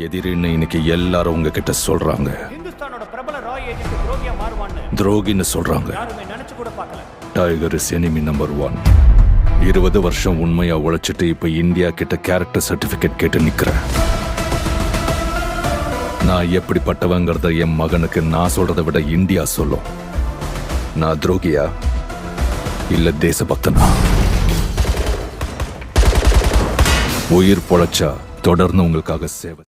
எதிரின்னு இன்னைக்கு எல்லாரும் உங்ககிட்ட சொல்றாங்க. ஹிந்துஸ்தானோட பிரபல ராய் ஏஜென்ட் துரோகியா மாறுவான்னு துரோகின்னு சொல்றாங்க. யாருமே நினைச்சு கூட பார்க்கல. Tiger is enemy number 1. 20 வருஷம் உண்மையா உழைச்சிட்டு இப்ப இந்தியா கிட்ட கேரக்டர் சர்டிபிகேட் கேட்டு நிக்கிறேன். நான் எப்படிப்பட்டவங்கிறத என் மகனுக்கு நான் சொல்றதை விட இந்தியா சொல்லும். நான் துரோகியா இல்ல தேசபக்தனா? உயிர் பொழைச்சா தொடர்ந்து உங்களுக்காக சேவை.